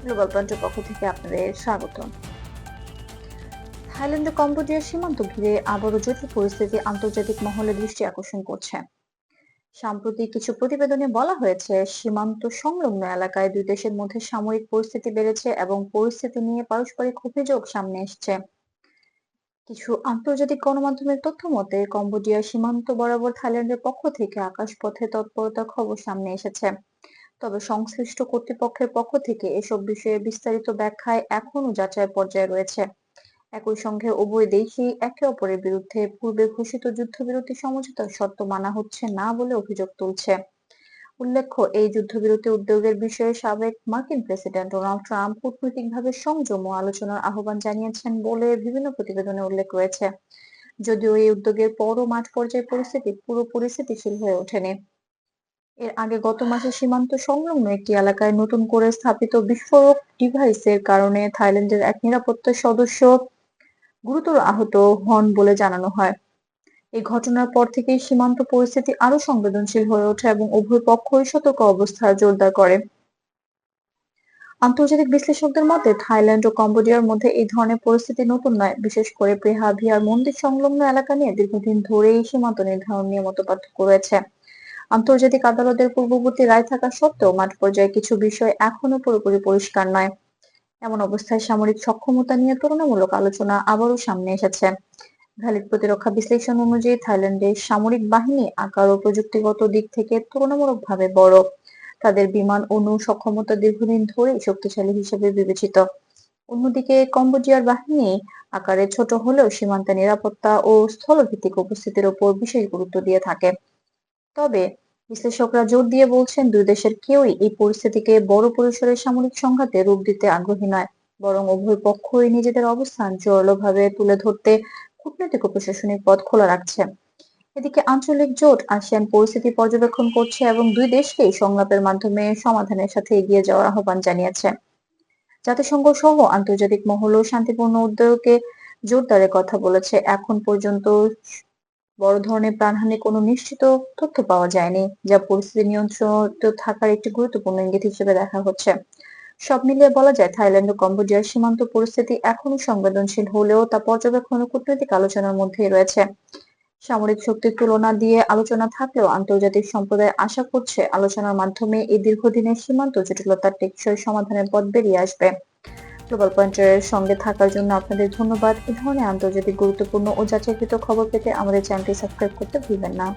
Global পয়েন্টের পক্ষ থেকে আপনাদের স্বাগত। থাইল্যান্ড ও কম্বোডিয়ার সীমান্ত ঘিরে আবারও জটিল পরিস্থিতি আন্তর্জাতিক মহলে দৃষ্টি আকর্ষণ করছে। সাম্প্রতিক কিছু প্রতিবেদনে বলা হয়েছে, সীমান্ত সংলগ্ন এলাকায় দুই দেশের মধ্যে সামরিক পরিস্থিতি বেড়েছে এবং পরিস্থিতি নিয়ে পারস্পরিক অভিযোগ সামনে এসেছে। কিছু আন্তর্জাতিক গণমাধ্যমের তথ্য মতে, কম্বোডিয়ার সীমান্ত বরাবর থাইল্যান্ডের পক্ষ থেকে আকাশপথে তৎপরতার খবর সামনে এসেছে। তবে সংশ্লিষ্ট কর্তৃপক্ষের পক্ষ থেকে এসব বিষয়ে বিস্তারিত ব্যাখ্যায় এখনো যাচাই পর্যায়ে রয়েছে। একই সঙ্গে উভয় দেশই একে অপরের বিরুদ্ধে পূর্বে ঘোষিত যুদ্ধবিরতি সমঝোতার শর্ত মানা হচ্ছে না বলে অভিযোগ তুলছে। উল্লেখ্য, এই যুদ্ধবিরতি উদ্যোগের বিষয়ে সাবেক মার্কিন প্রেসিডেন্ট ডোনাল্ড ট্রাম্প কূটনৈতিকভাবে সংযম ও আলোচনার আহ্বান জানিয়েছেন বলে বিভিন্ন প্রতিবেদনে উল্লেখ রয়েছে। যদিও এই উদ্যোগের পরও মাঠ পর্যায়ে পরিস্থিতি পুরোপুরি স্থিতিশীল হয়ে ওঠেনি। এর আগে গত মাসে সীমান্ত সংলগ্ন একটি এলাকায় নতুন করে স্থাপিত বিস্ফোরক ডিভাইসের কারণে থাইল্যান্ডের এক নিরাপত্তা সদস্য গুরুতর আহত হন বলে জানানো হয়। এই ঘটনার পর থেকেই সীমান্ত পরিস্থিতি আরো সংবেদনশীল হয়ে ওঠে এবং উভয় পক্ষই সতর্ক অবস্থা জোরদার করে। আন্তর্জাতিক বিশ্লেষকদের মতে, থাইল্যান্ড ও কম্বোডিয়ার মধ্যে এই ধরনের পরিস্থিতি নতুন নয়। বিশেষ করে প্রেহা ভিয়ার মন্দির সংলগ্ন এলাকা নিয়ে দীর্ঘদিন ধরেই সীমান্ত নির্ধারণ নিয়ে মতপার্থক্য রয়েছে। আন্তর্জাতিক আদালতের পূর্ববর্তী রায় থাকা সত্ত্বেও মাঠ পর্যায়ে কিছু বিষয় এখনো পুরোপুরি পরিষ্কার নয়। এমন অবস্থায় সামরিক সক্ষমতা নিয়ে তুলনামূলক আলোচনা আবারও সামনে এসেছে। ভ্যালিড প্রতিরক্ষা বিশ্লেষণ অনুযায়ী, থাইল্যান্ডের সামরিক বাহিনী আকার ও প্রযুক্তিগত দিক থেকে তুলনামূলকভাবে বড়। তাদের বিমান ও নৌ সক্ষমতা দীর্ঘদিন ধরেই শক্তিশালী হিসেবে বিবেচিত। অন্যদিকে কম্বোডিয়ার বাহিনী আকারে ছোট হলেও সীমান্তে নিরাপত্তা ও স্থলভিত্তিক উপস্থিতির উপর বিশেষ গুরুত্ব দিয়ে থাকে। তবে বিশ্লেষকরা জোর দিয়ে বলছেন, দুই দেশের কেউই এই পরিস্থিতিকে বড় পরিসরের সামরিক সংঘাতে রূপ দিতে আগ্রহী নয়, বরং উভয় পক্ষই নিজেদের অবস্থান জোরালোভাবে তুলে ধরতে কূটনৈতিক ও প্রশাসনিক পথ খোলা রাখছে। এদিকে আঞ্চলিক জোট আসিয়ান পরিস্থিতি পর্যবেক্ষণ করছে এবং দুই দেশকেই সংলাপের মাধ্যমে সমাধানের সাথে এগিয়ে যাওয়ার আহ্বান জানিয়েছে। জাতিসংঘ সহ আন্তর্জাতিক মহলও শান্তিপূর্ণ উদ্যোগে জোরদারের কথা বলেছে। এখন পর্যন্ত বড় ধরনের প্রাণহানির কোনো নিশ্চিত তথ্য পাওয়া যায়নি, যা পরিস্থিতি নিয়ন্ত্রিত থাকার একটি গুরুত্বপূর্ণ ইঙ্গিত হিসেবে দেখা হচ্ছে। সব মিলিয়ে বলা যায়, থাইল্যান্ড ও কম্বোডিয়ার সীমান্ত পরিস্থিতি এখনো সংবেদনশীল হলেও তা পর্যবেক্ষণ ও কূটনৈতিক আলোচনার মধ্যেই রয়েছে। সামরিক শক্তির তুলনা দিয়ে আলোচনা থাকলেও আন্তর্জাতিক সম্প্রদায় আশা করছে, আলোচনার মাধ্যমে এই দীর্ঘদিনের সীমান্ত জটিলতার টেকসই সমাধানের পথ বেরিয়ে আসবে। গ্লোবাল পয়েন্টের সঙ্গে থাকার জন্য আপনাদের ধন্যবাদ। এই ধরনের আন্তর্জাতিক গুরুত্বপূর্ণ ও যাচাইকৃত খবর পেতে আমাদের চ্যানেলটি সাবস্ক্রাইব করতে ভুলবেন না।